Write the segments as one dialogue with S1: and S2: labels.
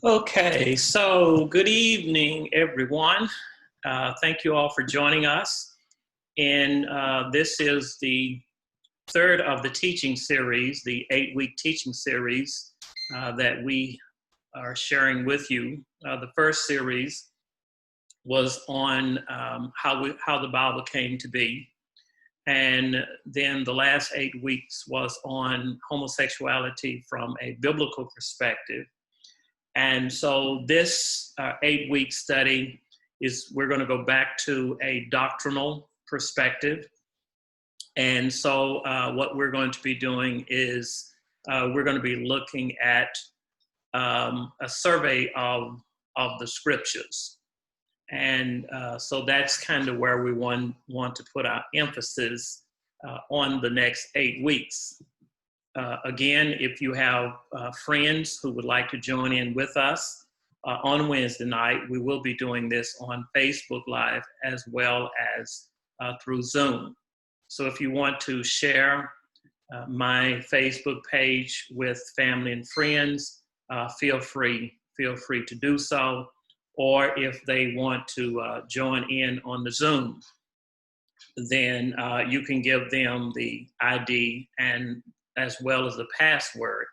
S1: Okay, so good evening, everyone. Thank you all for joining us. And this is the third of the teaching series, the 8-week teaching series that we are sharing with you. The first series was on how the Bible came to be. And then the last 8 weeks was on homosexuality from a biblical perspective. And so this 8-week study we're going to go back to a doctrinal perspective. And so what we're going to be doing is we're going to be looking at a survey of the scriptures. And so that's kind of where we want to put our emphasis on the next 8 weeks. Again, if you have friends who would like to join in with us on Wednesday night, we will be doing this on Facebook Live as well as through Zoom. So if you want to share my Facebook page with family and friends, feel free to do so. Or if they want to join in on the Zoom, then you can give them the ID and as well as the password,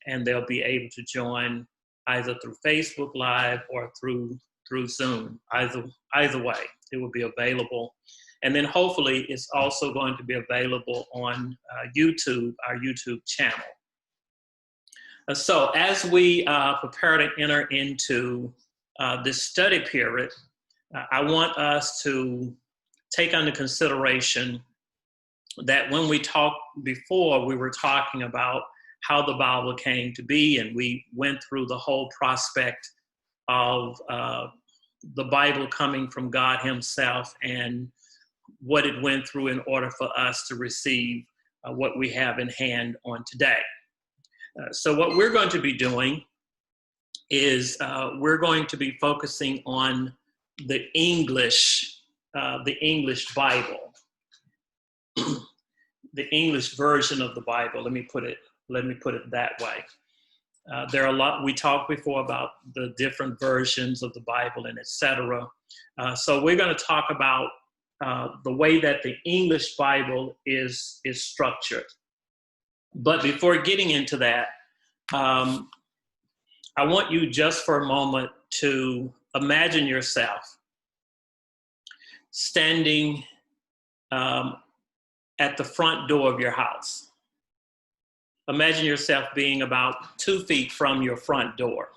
S1: and they'll be able to join either through Facebook Live or through Zoom. Either way, it will be available. And then hopefully it's also going to be available on YouTube, our YouTube channel. So as we prepare to enter into this study period, I want us to take under consideration that when we talked before, we were talking about how the Bible came to be, and we went through the whole prospect of the Bible coming from God himself and what it went through in order for us to receive what we have in hand on today. So what we're going to be doing is we're going to be focusing on the English Bible. The English version of the Bible. Let me put it that way. There are a lot. We talked before about the different versions of the Bible and etc. So we're going to talk about the way that the English Bible is structured. But before getting into that, I want you just for a moment to imagine yourself standing at the front door of your house. Imagine yourself being about 2 feet from your front door.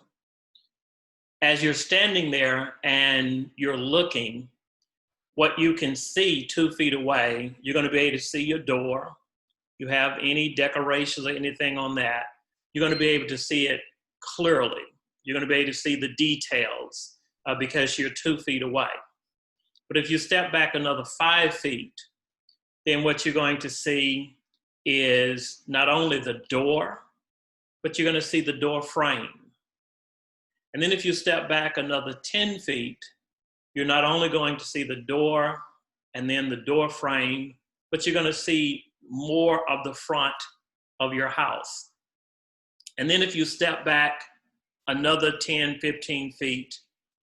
S1: As you're standing there and you're looking, what you can see 2 feet away, you're going to be able to see your door. You have any decorations or anything on that, you're going to be able to see it clearly. You're going to be able to see the details because you're 2 feet away. But if you step back another 5 feet, then what you're going to see is not only the door, but you're going to see the door frame. And then if you step back another 10 feet, you're not only going to see the door and then the door frame, but you're going to see more of the front of your house. And then if you step back another 10, 15 feet,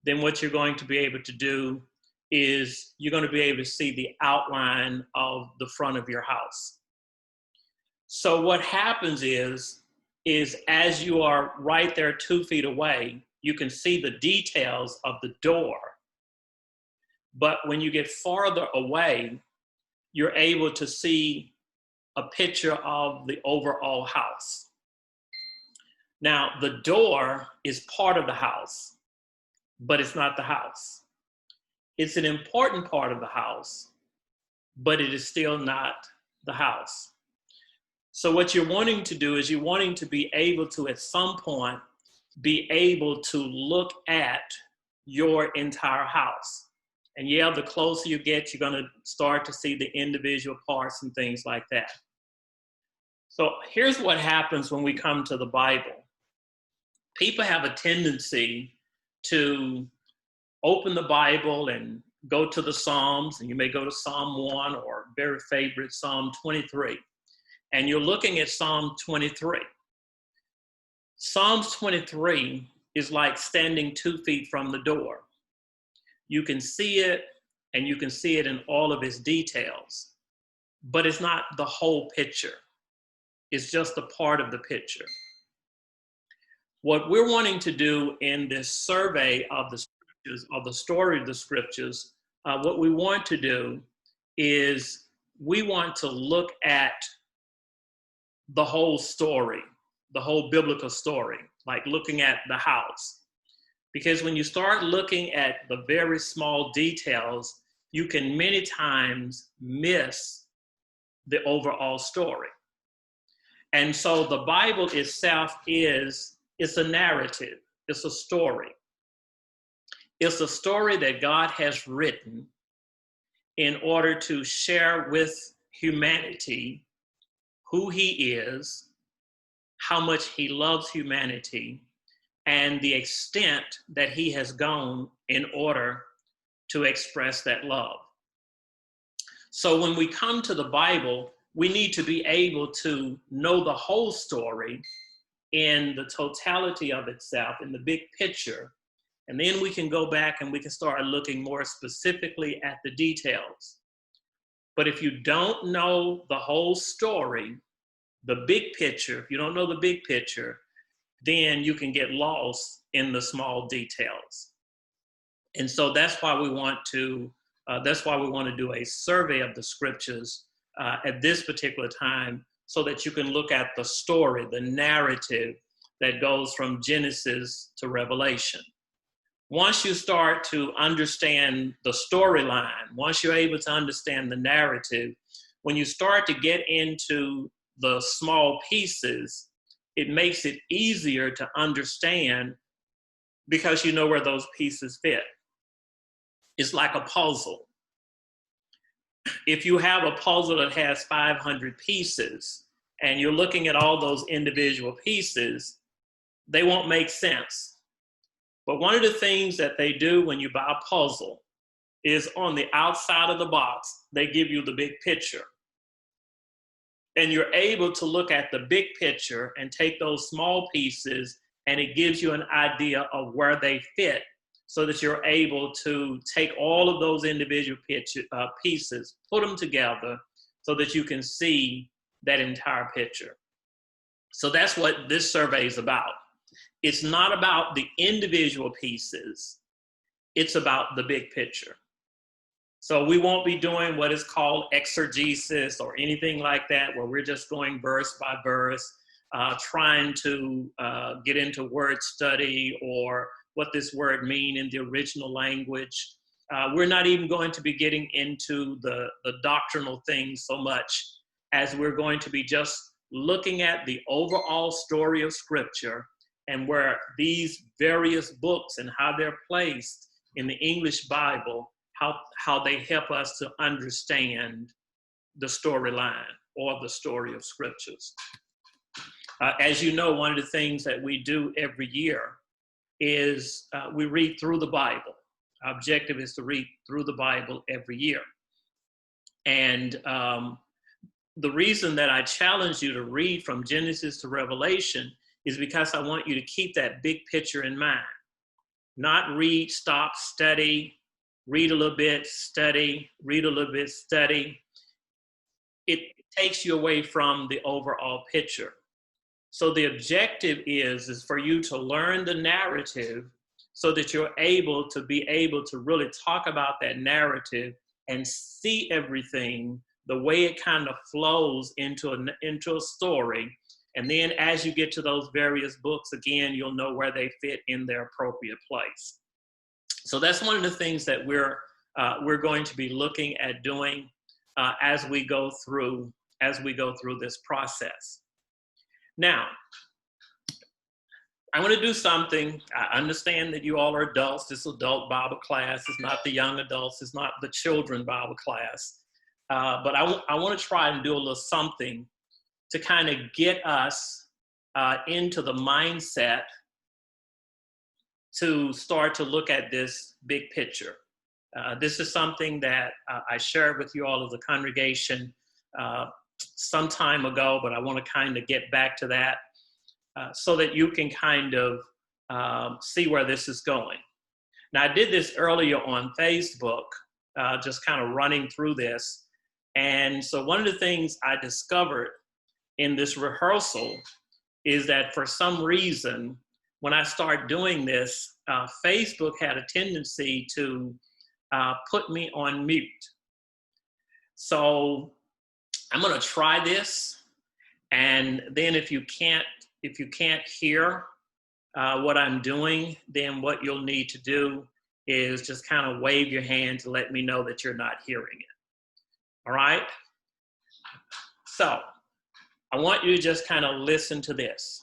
S1: then what you're going to be able to do is you're going to be able to see the outline of the front of your house. So what happens is as you are right there 2 feet away, you can see the details of the door. But when you get farther away, you're able to see a picture of the overall house. Now, the door is part of the house, but it's not the house. It's an important part of the house, but it is still not the house. So what you're wanting to do is you're wanting to be able to, at some point, be able to look at your entire house. And yeah, the closer you get, you're going to start to see the individual parts and things like that. So here's what happens when we come to the Bible. People have a tendency to open the Bible and go to the Psalms, and you may go to Psalm 1 or very favorite Psalm 23. And you're looking at Psalm 23. Psalms 23 is like standing 2 feet from the door. You can see it, and you can see it in all of its details, but it's not the whole picture. It's just a part of the picture. What we're wanting to do in this survey of the scriptures, of the story of the scriptures, what we want to do is we want to look at the whole story, the whole biblical story, like looking at the house. Because when you start looking at the very small details, you can many times miss the overall story. And so the Bible itself it's a narrative, it's a story. It's a story that God has written in order to share with humanity who he is, how much he loves humanity, and the extent that he has gone in order to express that love. So when we come to the Bible, we need to be able to know the whole story in the totality of itself, in the big picture. And then we can go back and we can start looking more specifically at the details. But if you don't know the whole story, the big picture, if you don't know the big picture, then you can get lost in the small details. And so that's why we want to do a survey of the scriptures at this particular time, so that you can look at the story, the narrative that goes from Genesis to Revelation. Once you start to understand the storyline, once you're able to understand the narrative, when you start to get into the small pieces, it makes it easier to understand because you know where those pieces fit. It's like a puzzle. If you have a puzzle that has 500 pieces and you're looking at all those individual pieces, they won't make sense. But one of the things that they do when you buy a puzzle is on the outside of the box, they give you the big picture. And you're able to look at the big picture and take those small pieces, and it gives you an idea of where they fit, so that you're able to take all of those individual pieces, put them together so that you can see that entire picture. So that's what this survey is about. It's not about the individual pieces, it's about the big picture. So we won't be doing what is called exegesis or anything like that, where we're just going verse by verse, trying to get into word study or what this word mean in the original language. We're not even going to be getting into the doctrinal things so much, as we're going to be just looking at the overall story of Scripture and where these various books and how they're placed in the English Bible, how they help us to understand the storyline or the story of Scriptures. As you know, one of the things that we do every year is we read through the Bible. Our objective is to read through the Bible every year. And the reason that I challenge you to read from Genesis to Revelation is because I want you to keep that big picture in mind. Not read, stop, study, read a little bit, study, read a little bit, study. It takes you away from the overall picture. So the objective is for you to learn the narrative so that you're able to really talk about that narrative and see everything the way it kind of flows into a story. And then as you get to those various books, again, you'll know where they fit in their appropriate place. So that's one of the things that we're going to be looking at doing as we go through this process. Now, I want to do something. I understand that you all are adults. This is adult Bible class. It's not the young adults. It's not the children Bible class. But I want to try and do a little something to kind of get us into the mindset to start to look at this big picture. This is something that I shared with you all as a congregation some time ago, but I want to kind of get back to that so that you can kind of see where this is going. Now, I did this earlier on Facebook, just kind of running through this. And so one of the things I discovered in this rehearsal is that for some reason, when I start doing this, Facebook had a tendency to put me on mute. So I'm gonna try this. And then if you can't hear what I'm doing, then what you'll need to do is just kind of wave your hand to let me know that you're not hearing it. All right? So I want you to just kind of listen to this.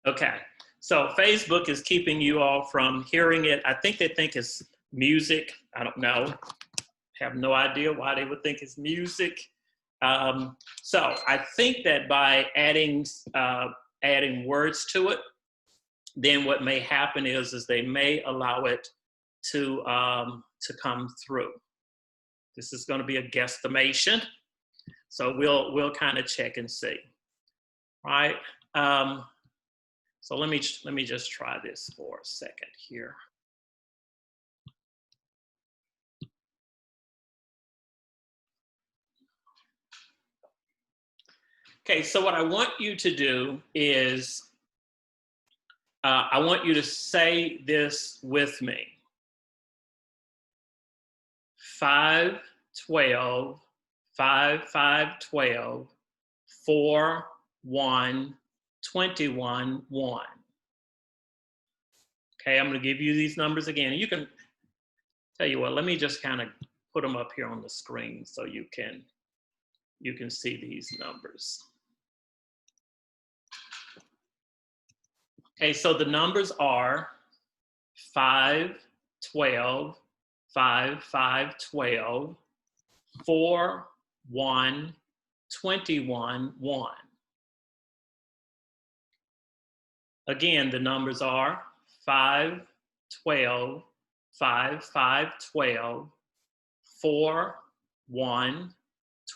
S1: Okay, so Facebook is keeping you all from hearing it. I think they think it's music. I don't know. Have no idea why they would think it's music. So I think that by adding words to it, then what may happen is they may allow it to come through. This is going to be a guesstimation, so we'll kind of check and see. All right. So let me just try this for a second here. Okay, so what I want you to do is I want you to say this with me. 5, 12, 5, 5, 12, 4, 1, 21, 1. Okay, I'm going to give you these numbers again. And you can tell you what, let me just kind of put them up here on the screen so you can see these numbers. Okay, so the numbers are 5, 12, 5, 5, 12, 4, 1, 21, 1. Again, the numbers are 5, 12, 5, 5, 12, 4, 1,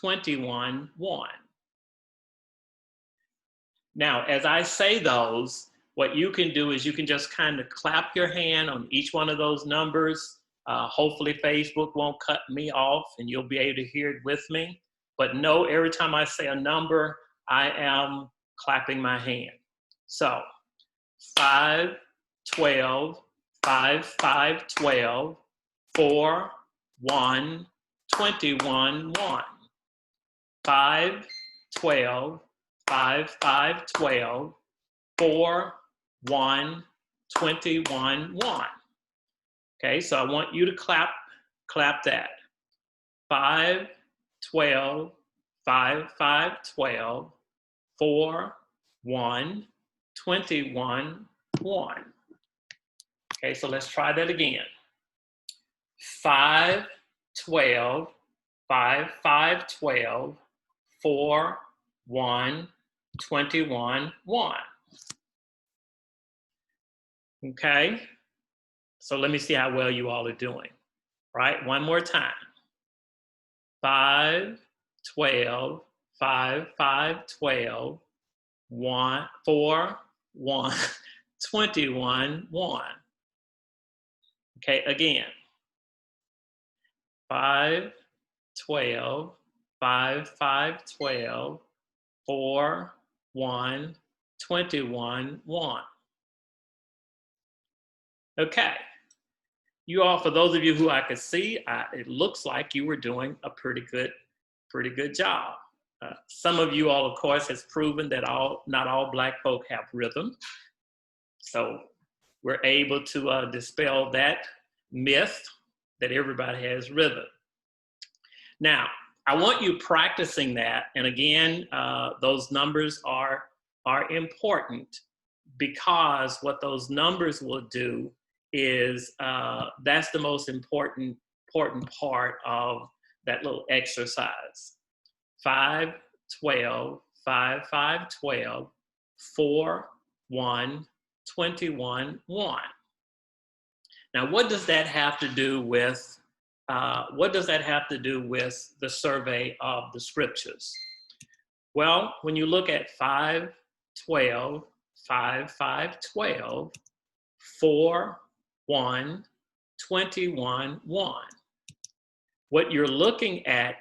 S1: 21, 1. Now, as I say those, what you can do is you can just kind of clap your hand on each one of those numbers. Hopefully Facebook won't cut me off and you'll be able to hear it with me. But know every time I say a number, I am clapping my hand. So 5, 12, 5, 5, 12, 4, 1, 21, 1. 5, 12, 5, 5, 12, 4, 1, 21, 1. Okay, so I want you to clap that. 5, 12, 5, 5, 12, 4, 1, 21, 1. Okay, so let's try that again. 5, 12, 5, 5, 12, 4, 1, 21, 1. Okay, so let me see how well you all are doing. Right, one more time. 5, 12, 5, 5, 12, 1, 4, 1, 21, 1. Okay, again. 5, 12, 5, 5, 12, 4, 1, 21, 1. Okay. You all, for those of you who I could see, it looks like you were doing a pretty good job. Some of you all, of course, has proven that not all Black folk have rhythm. So we're able to dispel that myth that everybody has rhythm. Now, I want you practicing that. And again, those numbers are important because what those numbers will do is that's the most important part of that little exercise. 5, 12, 5, 5, 12, 4, 1, 21, 1. Now, what does that have to do with the survey of the scriptures? Well, when you look at 5, 12, 5, 5, 12, 4, 1, 21, 1. What you're looking at,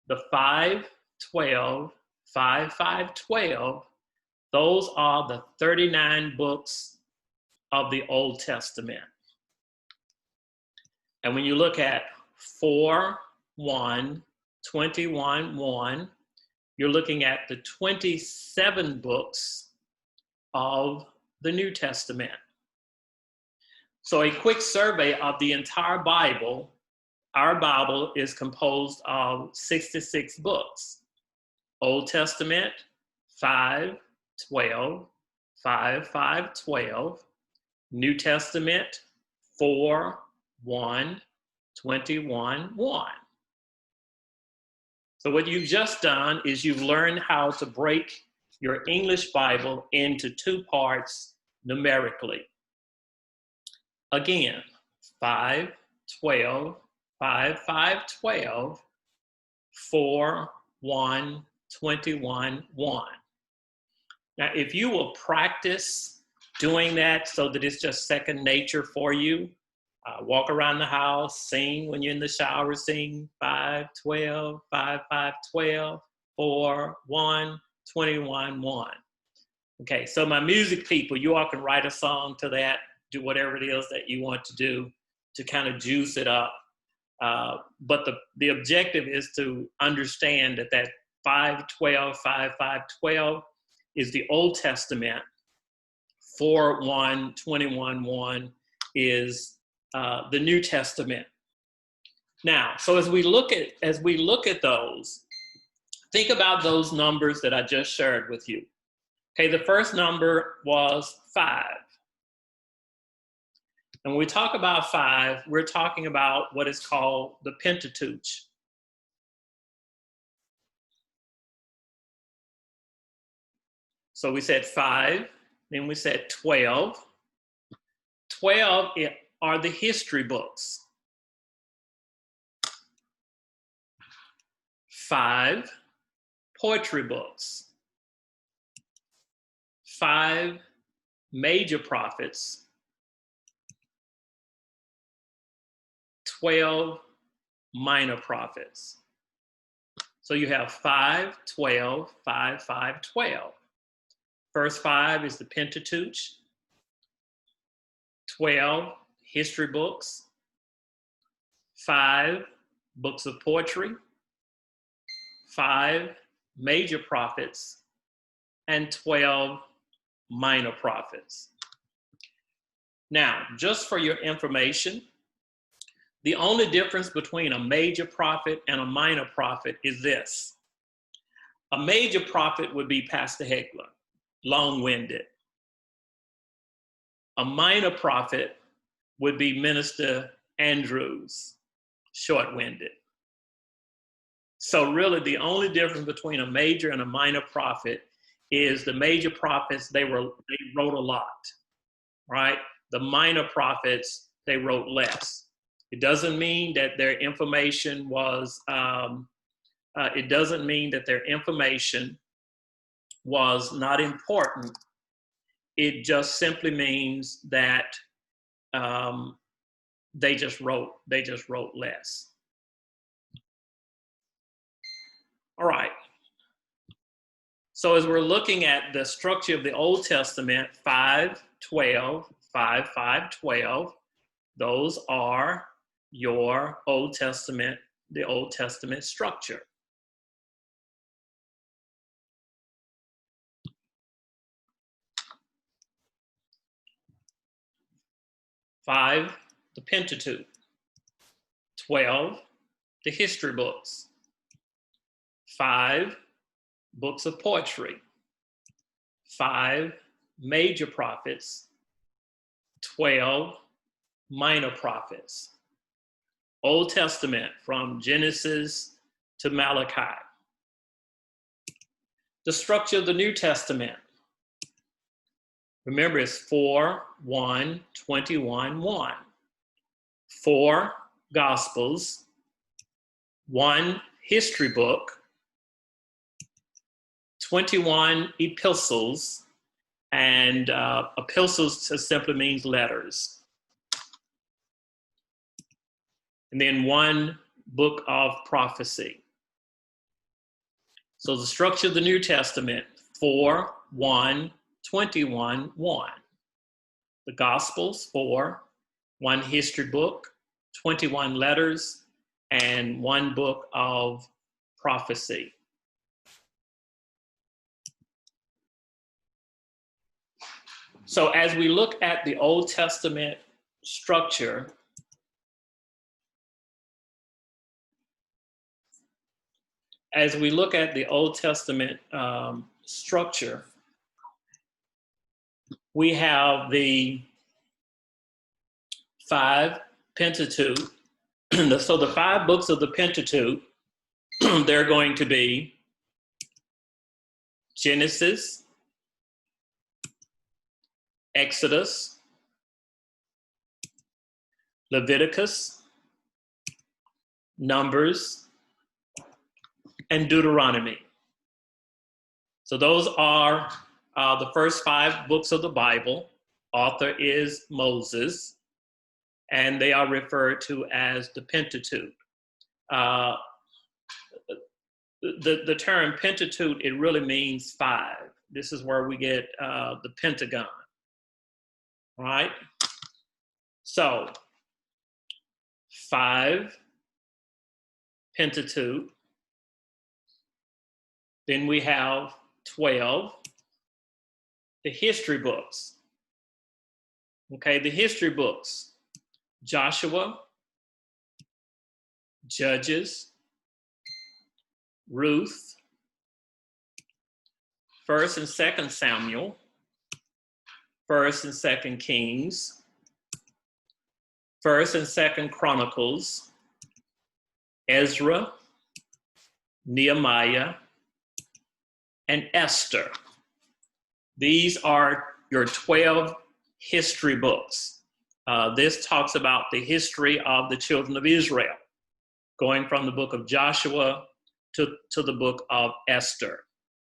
S1: the 5, 12, 5, 5, 12, those are the 39 books of the Old Testament. And when you look at 4, 1, 21, 1, you're looking at the 27 books of the New Testament. So a quick survey of the entire Bible. Our Bible is composed of 66 books. Old Testament, 5, 12, 5, 5, 12. New Testament, 4, 1, 21, 1. So what you've just done is you've learned how to break your English Bible into two parts numerically. Again, 5, 12, 5, 5, 12, 4, 1, 21, 1. Now, if you will practice doing that so that it's just second nature for you, walk around the house, sing when you're in the shower, sing 5, 12, 5, 5, 12, 4, 1, 21, 1. Okay, so my music people, you all can write a song to that, do whatever it is that you want to do to kind of juice it up. But the objective is to understand that 5, 12, 5, 5, 12 is the Old Testament. 4, 1, 21, 1 is the New Testament. Now, so as we look at those, think about those numbers that I just shared with you. Okay, the first number was 5. And when we talk about 5, we're talking about what is called the Pentateuch. So we said 5, then we said 12. 12 are the history books. 5, poetry books. 5, major prophets. 12, minor prophets. So you have 5, 12, 5, 5, 12. First 5 is the Pentateuch. 12, history books. 5, books of poetry. 5, major prophets. And 12, minor prophets. Now, just for your information, the only difference between a major prophet and a minor prophet is this. A major prophet would be Pastor Hegler, long-winded. A minor prophet would be Minister Andrews, short-winded. So really the only difference between a major and a minor prophet is the major prophets, they wrote a lot, right? The minor prophets, they wrote less. It doesn't mean that their information was, not important. It just simply means that they just wrote less. All right. So as we're looking at the structure of the Old Testament, 5, 12, 5, 5, 12, those are your Old Testament, the Old Testament structure. Five, the Pentateuch. 12, the history books. 5, books of poetry. 5, major prophets. 12, minor prophets. Old Testament from Genesis to Malachi. The structure of the New Testament. Remember, it's 4, 1, 21, 1. 4 Gospels, 1 history book, 21 epistles, and epistles just simply means letters. And then 1 book of prophecy. So the structure of the New Testament, 4, 1, 21, 1. The Gospels, 4, 1 history book, 21 letters, and 1 book of prophecy. So as we look at the Old Testament structure, we have the 5 Pentateuch. So the 5 books of the Pentateuch, they're going to be Genesis, Exodus, Leviticus, Numbers, and Deuteronomy. So those are the first 5 books of the Bible. Author is Moses, and they are referred to as the Pentateuch. The term Pentateuch, it really means 5. This is where we get the Pentagon. All right? So, 5 Pentateuch. Then we have 12, the history books. Okay, the history books. Joshua, Judges, Ruth, 1st and 2nd Samuel, 1st and 2nd Kings, 1st and 2nd Chronicles, Ezra, Nehemiah, and Esther. These are your 12 history books. This talks about the history of the children of Israel, going from the book of Joshua to the book of Esther.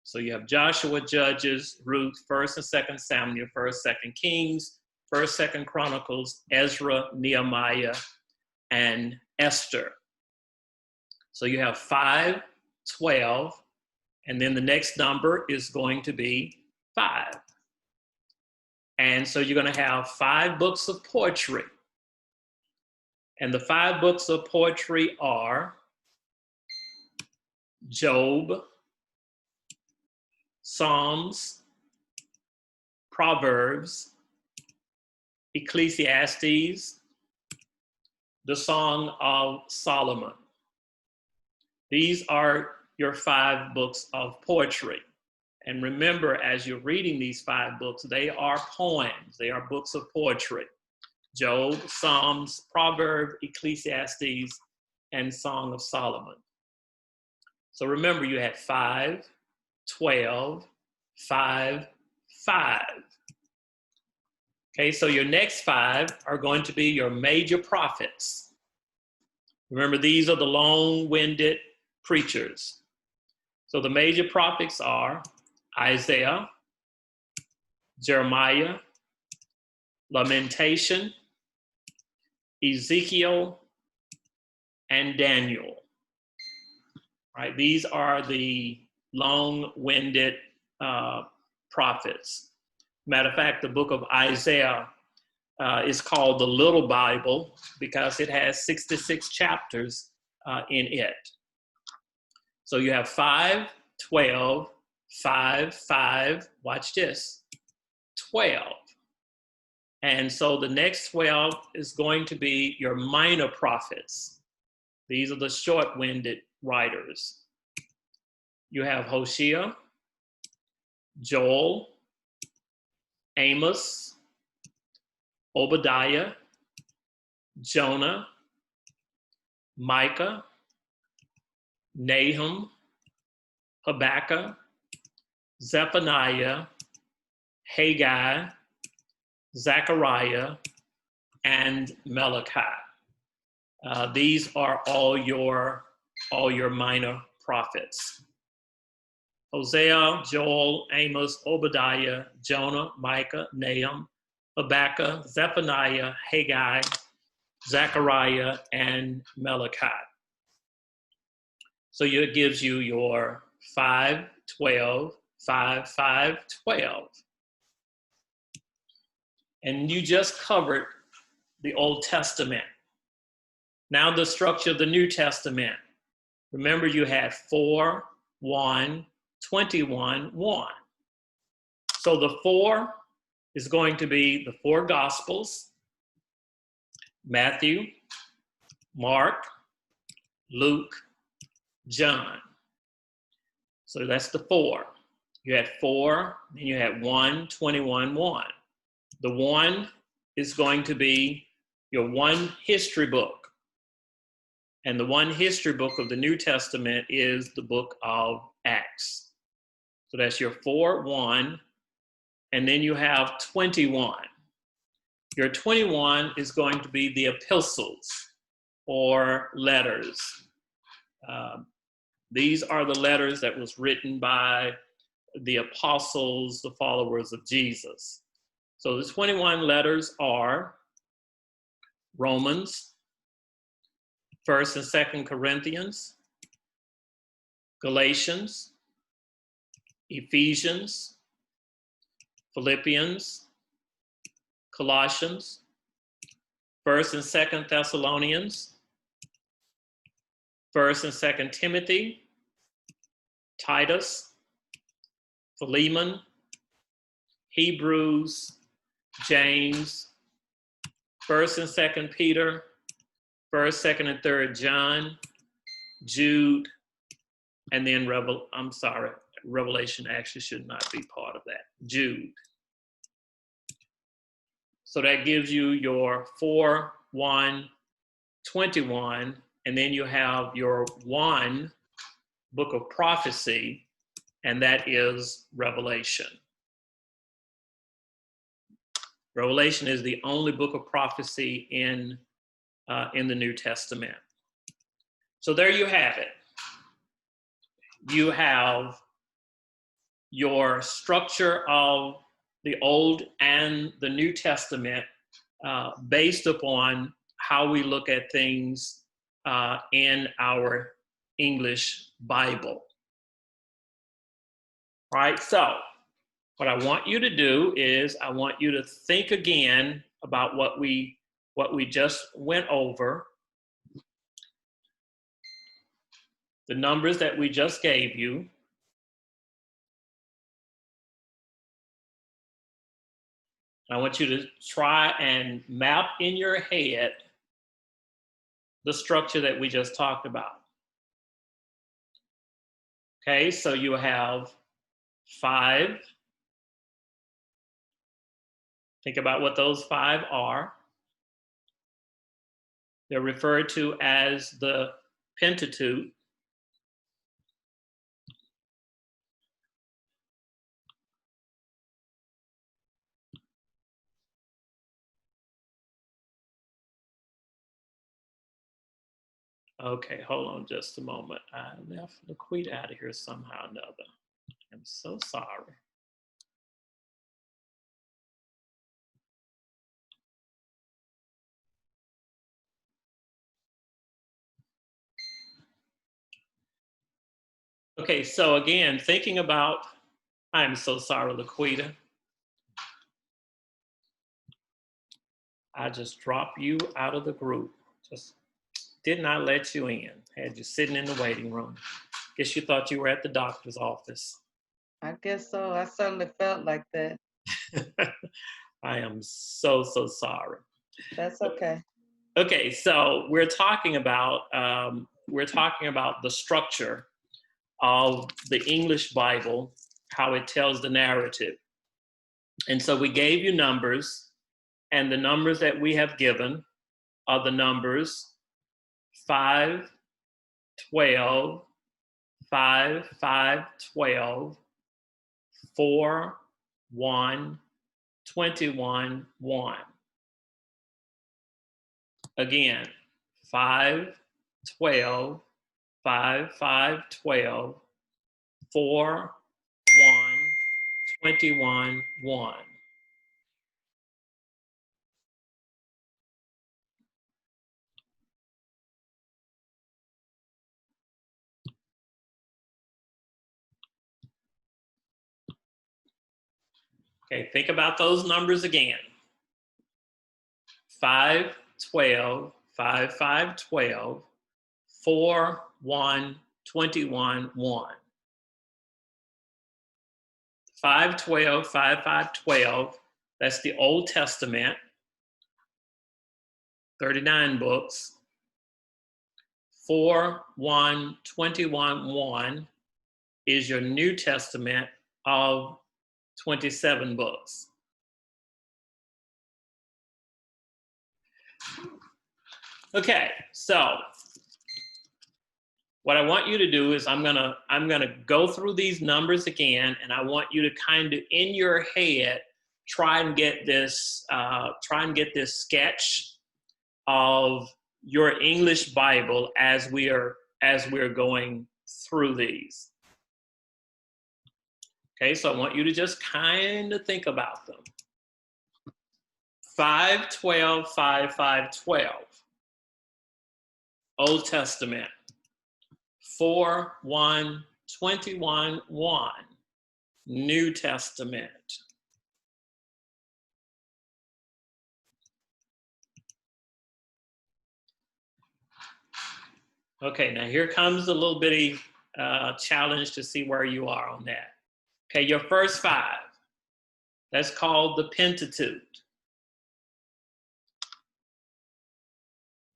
S1: So you have Joshua, Judges, Ruth, 1st and 2nd Samuel, 1st, 2nd Kings, 1st, 2nd Chronicles, Ezra, Nehemiah, and Esther. So you have 5, 12, and then the next number is going to be 5. And so you're going to have 5 books of poetry. And the 5 books of poetry are Job, Psalms, Proverbs, Ecclesiastes, the Song of Solomon. These are your 5 books of poetry. And remember, as you're reading these 5 books, they are poems. They are books of poetry. Job, Psalms, Proverbs, Ecclesiastes, and Song of Solomon. So remember, you had 5, 12, 5, 5. Okay, so your next 5 are going to be your major prophets. Remember, these are the long-winded preachers. So the major prophets are Isaiah, Jeremiah, Lamentation, Ezekiel, and Daniel. Right? These are the long-winded prophets. Matter of fact, the book of Isaiah is called the Little Bible because it has 66 chapters in it. So you have 5, 12, 5, 5, watch this, 12. And so the next 12 is going to be your minor prophets. These are the short-winded writers. You have Hosea, Joel, Amos, Obadiah, Jonah, Micah, Nahum, Habakkuk, Zephaniah, Haggai, Zechariah, and Malachi. These are all your minor prophets. Hosea, Joel, Amos, Obadiah, Jonah, Micah, Nahum, Habakkuk, Zephaniah, Haggai, Zechariah, and Malachi. So it gives you your 5, 12, 5, 5, 12. And you just covered the Old Testament. Now the structure of the New Testament. Remember, you had 4, 1, 21, 1. So the 4 is going to be the 4 Gospels: Matthew, Mark, Luke, John. So that's the 4. You had 4, then you had 1, 21, 1. The 1 is going to be your one history book. And the one history book of the New Testament is the book of Acts. So that's your 4, 1. And then you have 21. Your 21 is going to be the epistles or letters. These are the letters that was written by the apostles, the followers of Jesus. So the 21 letters are Romans, 1st and 2nd Corinthians, Galatians, Ephesians, Philippians, Colossians, 1st and 2nd Thessalonians, 1st and 2nd Timothy, Titus, Philemon, Hebrews, James, 1st and 2nd Peter, 1st, 2nd, and 3rd John, Jude, and then Revelation actually should not be part of that. Jude. So that gives you your 4, 1, 21, and then you have your 1 book of prophecy, and that is Revelation. Revelation is the only book of prophecy in the New Testament. So there you have it. You have your structure of the Old and the New Testament based upon how we look at things in our English Bible. All right, so what I want you to do is I want you to think again about what we just went over, the numbers that we just gave you. I want you to try and map in your head the structure that we just talked about. Okay, so you have 5. Think about what those 5 are. They're referred to as the Pentateuch. Okay, hold on just a moment. I left Laquita out of here somehow or another. I'm so sorry. Okay, so again, thinking about, I'm so sorry, Laquita. I just dropped you out of the group. Just did not let you in. Had you sitting in the waiting room. Guess you thought you were at the doctor's office.
S2: I guess so. I certainly felt like that.
S1: I am so sorry.
S2: That's okay.
S1: Okay, so we're talking about the structure of the English Bible, how it tells the narrative. And so we gave you numbers, and the numbers that we have given are the numbers 5, 12, 5, 5, 12, 4, 1, 21, 1. Again, 5, 12, 5, 5, 12, 4, 1, 21, 1. Okay, think about those numbers again. 5, 12, 5, 5, 12, 4, 1, 21, 1. 5, 12, 5, 5, 12. That's the Old Testament, 39 books. 4, 1, 21, 1 is your New Testament of 27 books. Okay, so what I want you to do is I'm gonna go through these numbers again, and I want you to kind of in your head try and get this sketch of your English Bible as we're going through these. Okay, so I want you to just kind of think about them. 5, 12, 5, 5, 12. Old Testament. 4, 1, 21, 1. New Testament. Okay, now here comes a little bitty challenge to see where you are on that. Okay, your first 5. That's called the Pentateuch.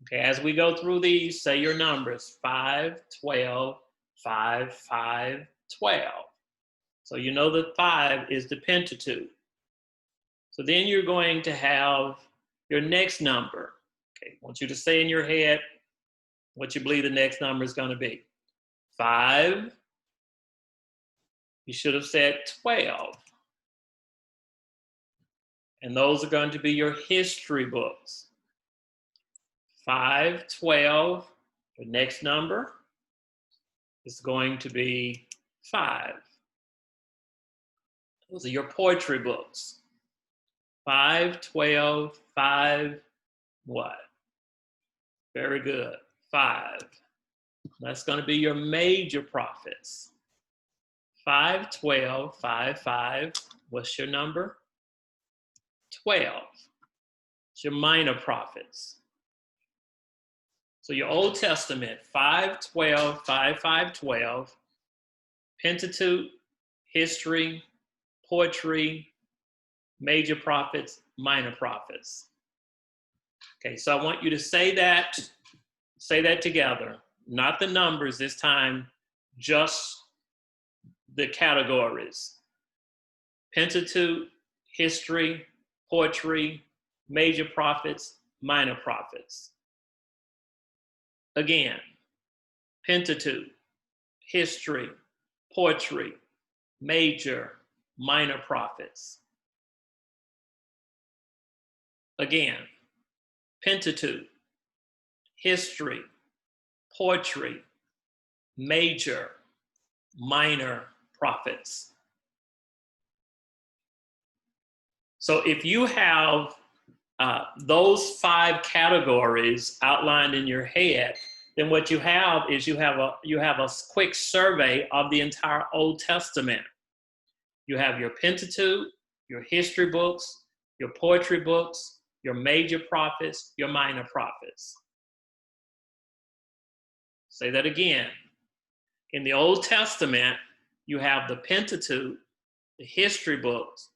S1: Okay, as we go through these, say your numbers. 5, 12, 5, 5, 12. So you know that 5 is the Pentateuch. So then you're going to have your next number. Okay, I want you to say in your head what you believe the next number is going to be. 5, you should have said 12. And those are going to be your history books. 5, 12, the next number is going to be 5. Those are your poetry books. 5, 12, 5, what? Very good. 5. That's going to be your major prophets. 5, 12, 5, 5. What's your number? 12. It's your minor prophets. So your Old Testament, 5, 12, 5, 5, 12. Pentateuch, history, poetry, major prophets, minor prophets. Okay, so I want you to say that together. Not the numbers this time, just the categories. Pentateuch, history, poetry, major prophets, minor prophets. Again, Pentateuch, history, poetry, major, minor prophets. Again, Pentateuch, history, poetry, major, minor prophets. So if you have those 5 categories outlined in your head, then what you have is you have a quick survey of the entire Old Testament. You have your Pentateuch, your history books, your poetry books, your major prophets, your minor prophets. Say that again. In the Old Testament, you have the Pentateuch, the history books,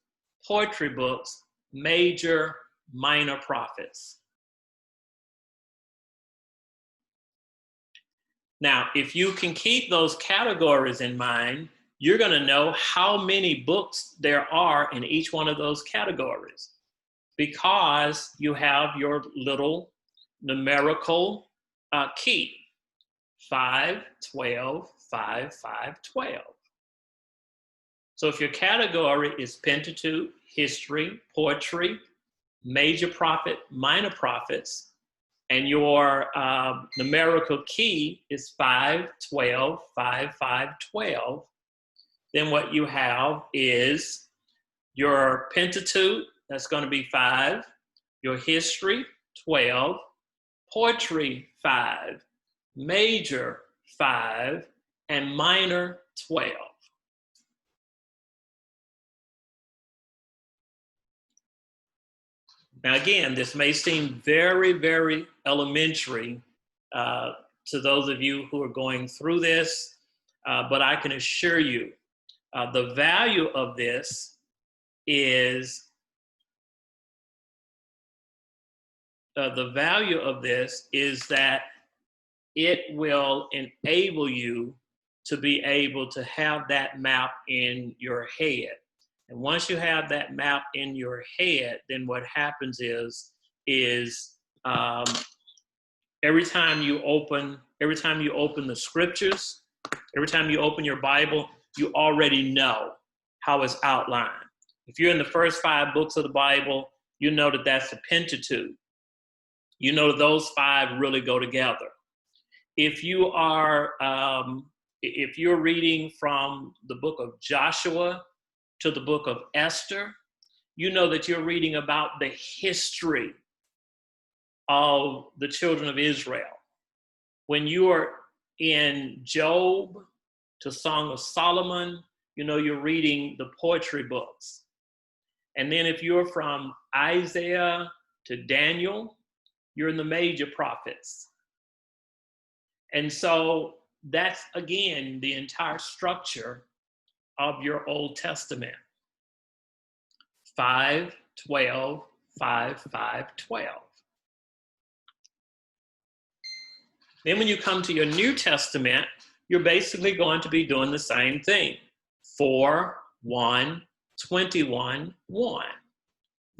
S1: poetry books, major, minor prophets. Now, if you can keep those categories in mind, you're going to know how many books there are in each one of those categories, because you have your little numerical key. 5, 12, 5, 5, 12. So if your category is Pentateuch, history, poetry, major prophet, minor prophets, and your numerical key is 5, 12, 5, 5, 12, then what you have is your Pentateuch, that's going to be 5, your history, 12, poetry, 5, major, 5, and minor, 12. Now, again, this may seem very, very elementary to those of you who are going through this, but I can assure you the value of this is that it will enable you to be able to have that map in your head. And once you have that map in your head, then what happens is every time you open the scriptures, every time you open your Bible, you already know how it's outlined. If you're in the first 5 books of the Bible, you know that that's the Pentateuch. You know those 5 really go together. If you're reading from the book of Joshua to the book of Esther, you know that you're reading about the history of the children of Israel. When you are in Job to Song of Solomon, you know you're reading the poetry books. And then if you're from Isaiah to Daniel, you're in the major prophets. And so that's, again, the entire structure of your Old Testament. 5, 12, 5, 5, 12. Then when you come to your New Testament, you're basically going to be doing the same thing. 4, 1, 21, 1.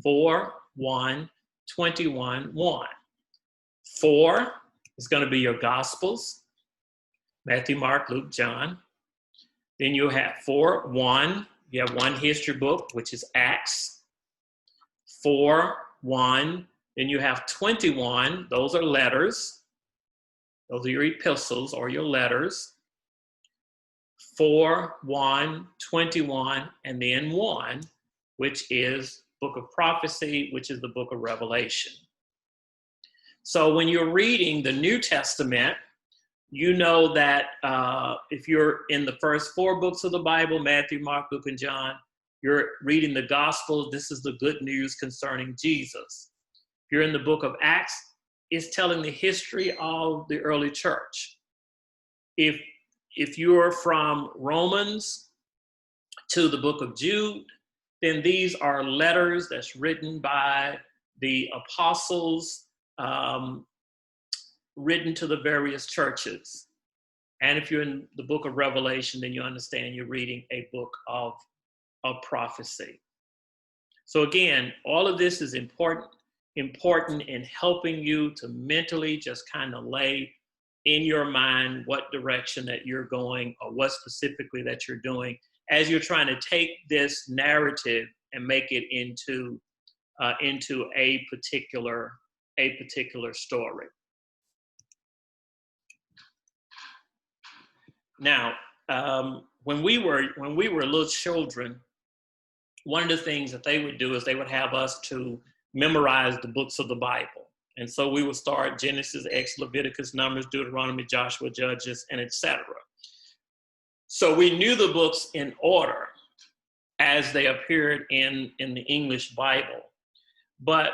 S1: 4, 1, 21, 1. 4 is going to be your Gospels, Matthew, Mark, Luke, John. Then you have 4, 1. You have one history book, which is Acts. 4, 1. Then you have 21. Those are letters. Those are your epistles or your letters. 4, 1, 21, and then 1, which is book of prophecy, which is the book of Revelation. So when you're reading the New Testament, you know that if you're in the first 4 books of the Bible, Matthew, Mark, Luke, and John, you're reading the Gospels. This is the good news concerning Jesus. If you're in the book of Acts, it's telling the history of the early church. If you're from Romans to the book of Jude, then these are letters that's written by the apostles, written to the various churches. And if you're in the book of Revelation, then you understand you're reading a book of prophecy. So again, all of this is important in helping you to mentally just kind of lay in your mind what direction that you're going or what specifically that you're doing as you're trying to take this narrative and make it into a particular story. Now, when we were little children, one of the things that they would do is they would have us to memorize the books of the Bible. And so we would start Genesis, Exodus, Leviticus, Numbers, Deuteronomy, Joshua, Judges, and etc. So we knew the books in order as they appeared in the English Bible. But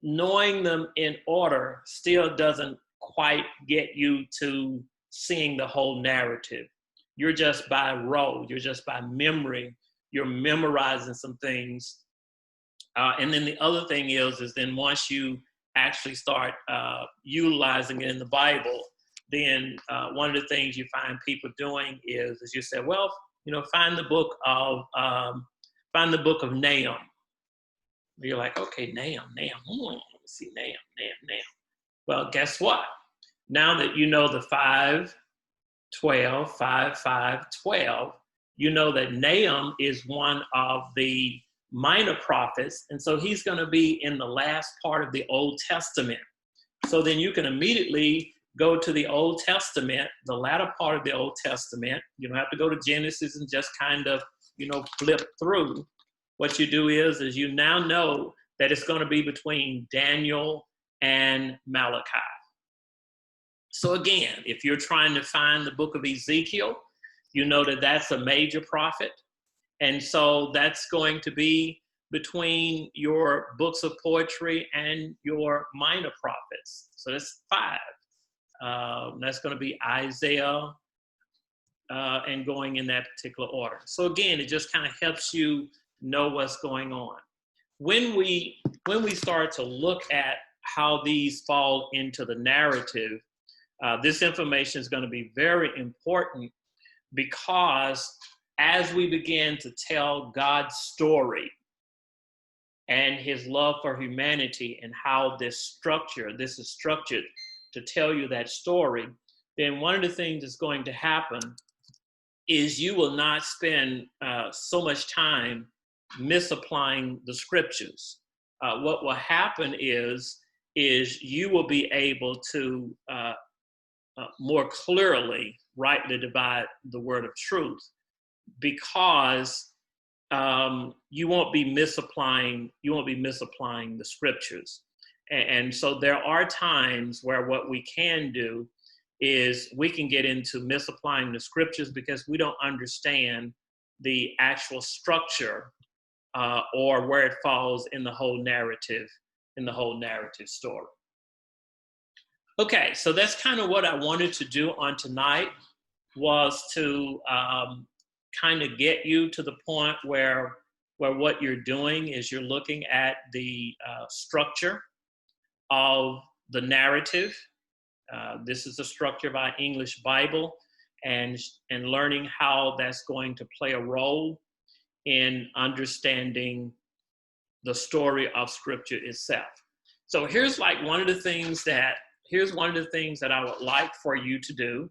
S1: knowing them in order still doesn't quite get you to seeing the whole narrative. You're just by rote, you're just by memory, you're memorizing some things. And then the other thing is then once you actually start utilizing it in the Bible, then one of the things you find people doing is you say, well, find the book of Nahum. You're like, okay, Nahum. Let me see Nahum. Well, guess what? Now that you know the 5, 12, 5, 5, 12, you know that Nahum is one of the minor prophets, and so he's going to be in the last part of the Old Testament. So then you can immediately go to the Old Testament, the latter part of the Old Testament. You don't have to go to Genesis and just kind of, flip through. What you do is you now know that it's going to be between Daniel and Malachi. So again, if you're trying to find the book of Ezekiel, you know that that's a major prophet. And so that's going to be between your books of poetry and your minor prophets. So that's 5. That's going to be Isaiah and going in that particular order. So again, it just kind of helps you know what's going on. When we start to look at how these fall into the narrative, this information is going to be very important, because as we begin to tell God's story and his love for humanity and how this is structured to tell you that story, then one of the things that's going to happen is you will not spend so much time misapplying the scriptures. What will happen is you will be able to more clearly rightly divide the word of truth, because you won't be misapplying the scriptures. And so there are times where what we can do is we can get into misapplying the scriptures because we don't understand the actual structure or where it falls in the whole narrative story. Okay, so that's kind of what I wanted to do on tonight, was to kind of get you to the point where what you're doing is you're looking at the structure of the narrative. This is the structure of our English Bible, and learning how that's going to play a role in understanding the story of Scripture itself. So here's one of the things that I would like for you to do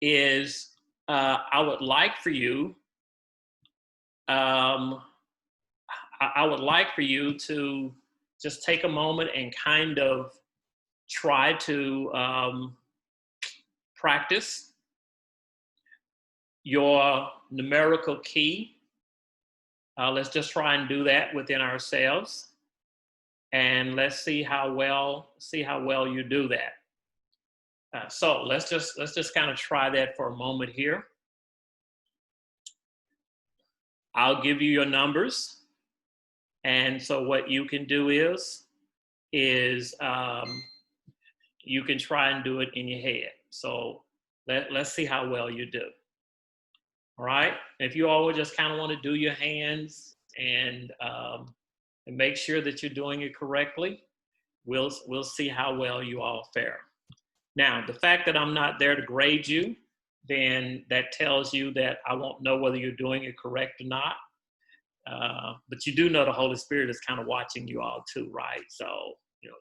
S1: is I would like for you to just take a moment and kind of try to practice your numerical key. Let's just try and do that within ourselves, and let's see how well you do that. So let's just kind of try that for a moment here. I'll give you your numbers, and so what you can do is you can try and do it in your head. So let's see how well you do. All right. If you always just kind of want to do your hands and make sure that you're doing it correctly, we'll see how well you all fare. Now, the fact that I'm not there to grade you, then that tells you that I won't know whether you're doing it correct or not. But you do know the Holy Spirit is kind of watching you all too, right? So,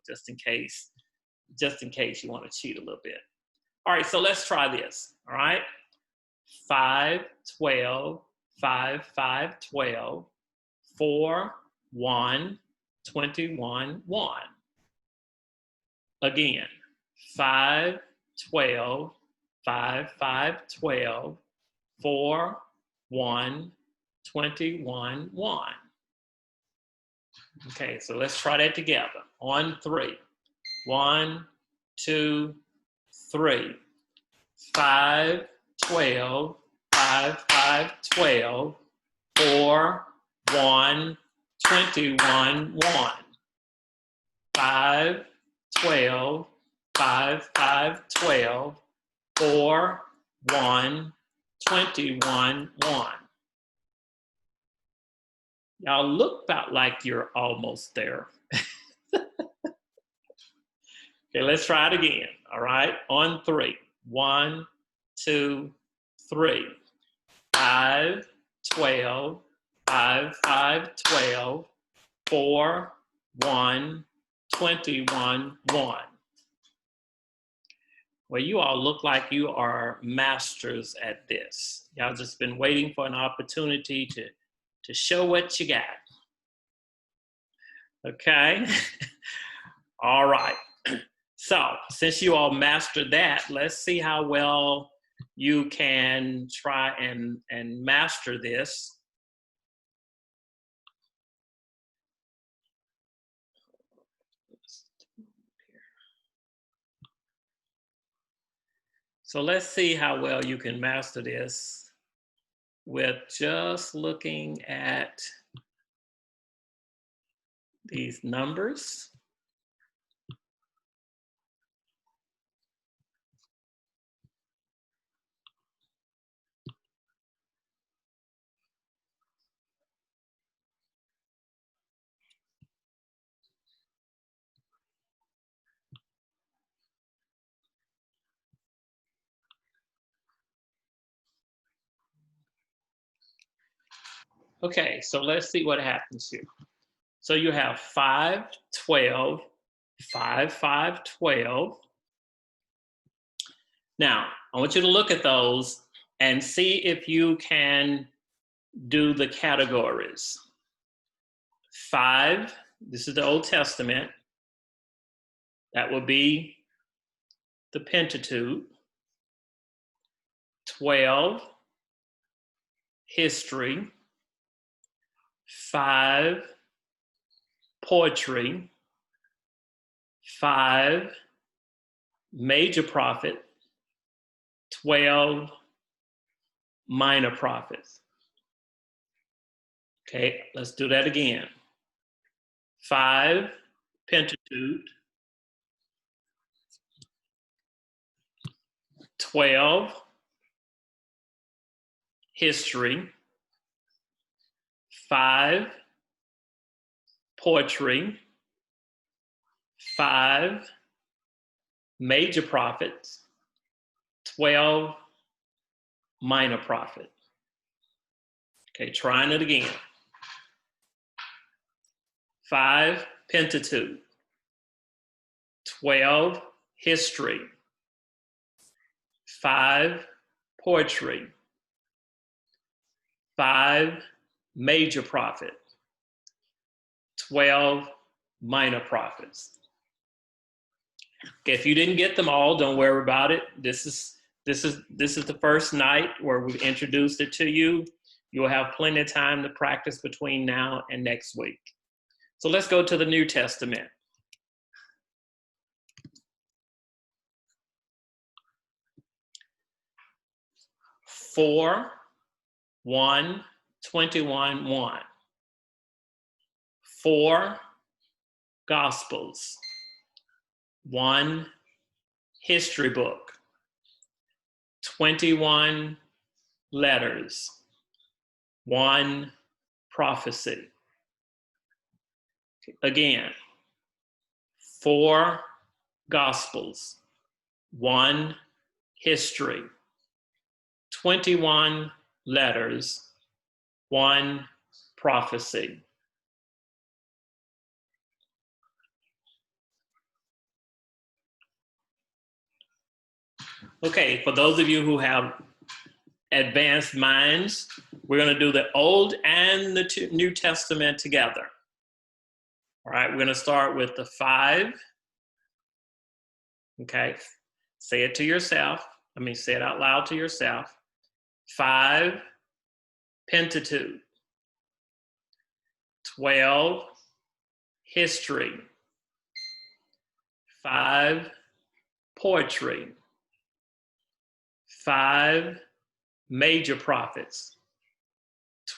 S1: just in case you want to cheat a little bit. All right, so let's try this. All right. 5, 12, 5, 5, 12, 4, 1, 21, 1. Again, 5, 12, 5, 5, 12, 4, 1, 21, 1. Okay, so let's try that together. On 3. 1, 2, 3. 5, 12, 5, 5, 12, 4, 1, 21, 1. 5, 12, 5, 5, 12, 4, 1, 21, 1. Y'all look about like you're almost there. Okay, let's try it again. All right, on 3. 1, 2, 3. 5, 12, 5, 5, 12, 4, 1, 21, 1. Well, you all look like you are masters at this. Y'all just been waiting for an opportunity to show what you got. Okay. All right. So since you all mastered that, let's see how well you can try and master this. So let's see how well you can master this with just looking at these numbers. Okay, so let's see what happens here. So you have 5, 12, 5, 5, 12. Now, I want you to look at those and see if you can do the categories. 5, this is the Old Testament. That will be the Pentateuch. 12, history. 5, poetry. 5, major prophet. 12, minor prophets. Okay, let's do that again. 5, Pentateuch. 12, history. 5, poetry. 5, major prophets. 12, minor prophet. Okay, trying it again. 5, Pentateuch. 12, history. 5, poetry. 5, major prophet. 12, minor prophets. Okay, if you didn't get them all, don't worry about it. This is the first night where we've introduced it to you. You'll have plenty of time to practice between now and next week. So let's go to the New Testament. 4, 1, 21, 1. 4, Gospels. 1, history book. 21, letters. 1, prophecy. Again, 4, Gospels. 1, history. 21, letters. 1, prophecy. Okay, for those of you who have advanced minds, we're going to do the Old and the New Testament together. All right, we're going to start with the 5. Okay, say it to yourself. Say it out loud to yourself. 5, Pentateuch. 12, history. 5, poetry. 5, major prophets.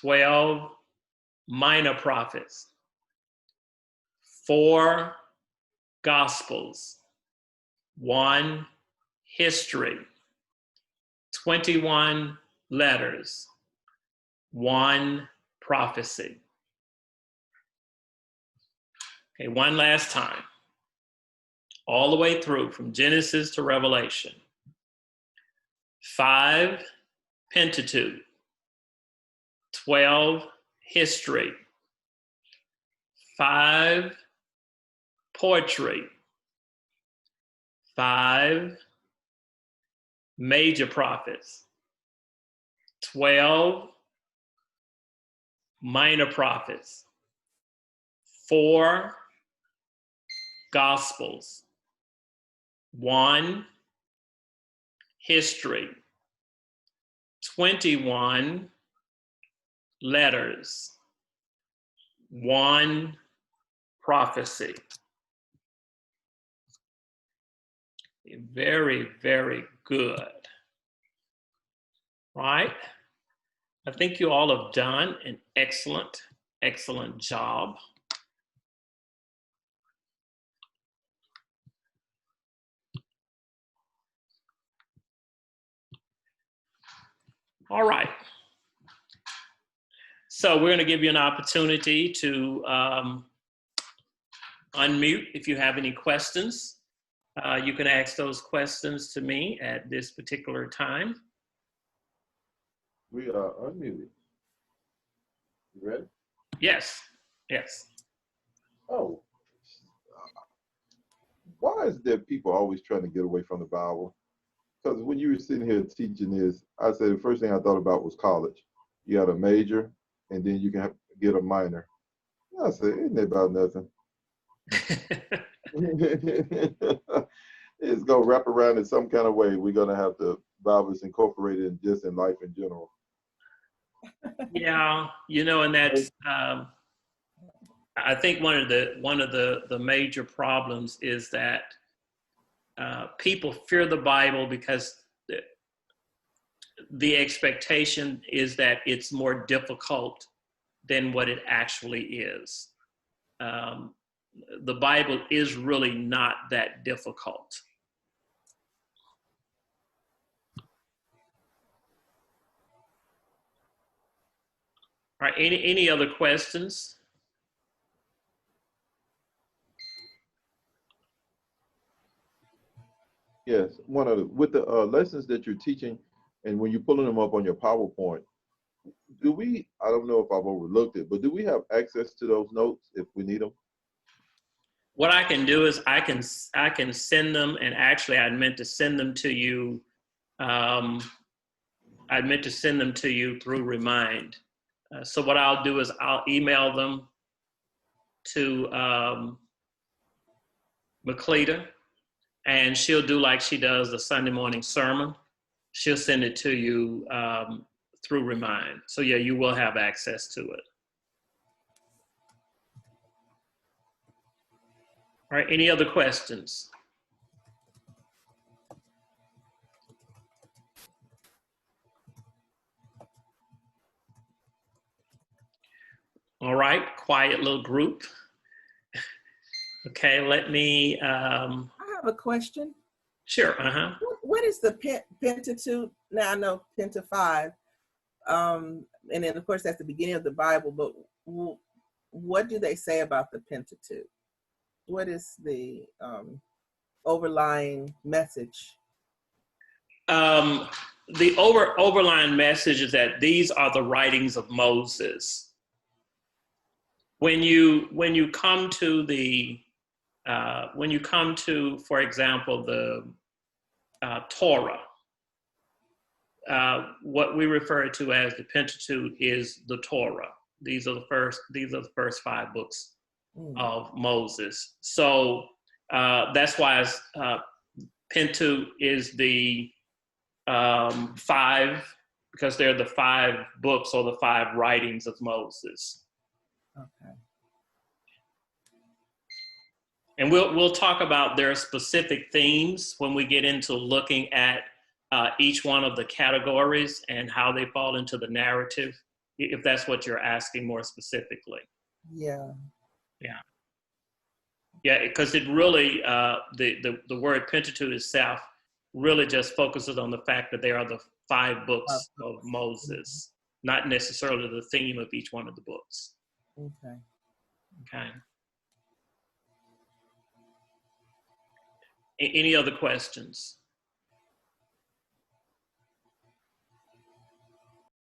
S1: 12, minor prophets. 4, Gospels. 1, history. 21, letters. 1, prophecy. Okay, one last time. All the way through from Genesis to Revelation. 5, Pentateuch. 12, history. 5, poetry. 5, major prophets, 12 minor prophets, 4 gospels, 1 history, 21 letters, 1 prophecy. Very, very good. Right? I think you all have done an excellent, excellent job. All right. So we're going to give you an opportunity to unmute if you have any questions. You can ask those questions to me at this particular time.
S3: We are unmuted. You ready?
S1: Yes, yes.
S3: Oh, why is there people always trying to get away from the Bible? Because when you were sitting here teaching this, I said the first thing I thought about was college. You got a major, and then you can get a minor. I said, isn't that about nothing? It's going to wrap around in some kind of way. We're going to have the Bibles incorporated in just in life in general.
S1: Yeah, you know, and that's I think one of the major problems is that people fear the Bible because the expectation is that it's more difficult than what it actually is. The Bible is really not that difficult. All right, any other questions?
S3: Yes, with the lessons that you're teaching, and when you're pulling them up on your PowerPoint, I don't know if I've overlooked it, but do we have access to those notes if we need them?
S1: What I can do is I can send them, and actually I meant to send them to you. I meant to send them to you through Remind. So what I'll do is I'll email them to Maclita, and she'll do like she does the Sunday morning sermon. She'll send it to you through Remind. So yeah, you will have access to it. All right, any other questions? All right, quiet little group. Okay, let me.
S4: I have a question.
S1: Sure.
S4: What is the Pentateuch? Now I know Penta 5, and then of course that's the beginning of the Bible. But what do they say about the Pentateuch? What is the overlying message?
S1: The overlying message is that these are the writings of Moses. When you come to for example, the Torah, what we refer to as the Pentateuch is the Torah. These are the first 5 books of Moses. So that's why Pentateuch is the 5, because they're the 5 books or the 5 writings of Moses.
S4: Okay.
S1: And we'll talk about their specific themes when we get into looking at each one of the categories and how they fall into the narrative, if that's what you're asking more specifically.
S4: Yeah.
S1: Yeah, because it really, the word Pentateuch itself really just focuses on the fact that they are the 5 books of Moses, not necessarily the theme of each one of the books. Okay. Any other questions?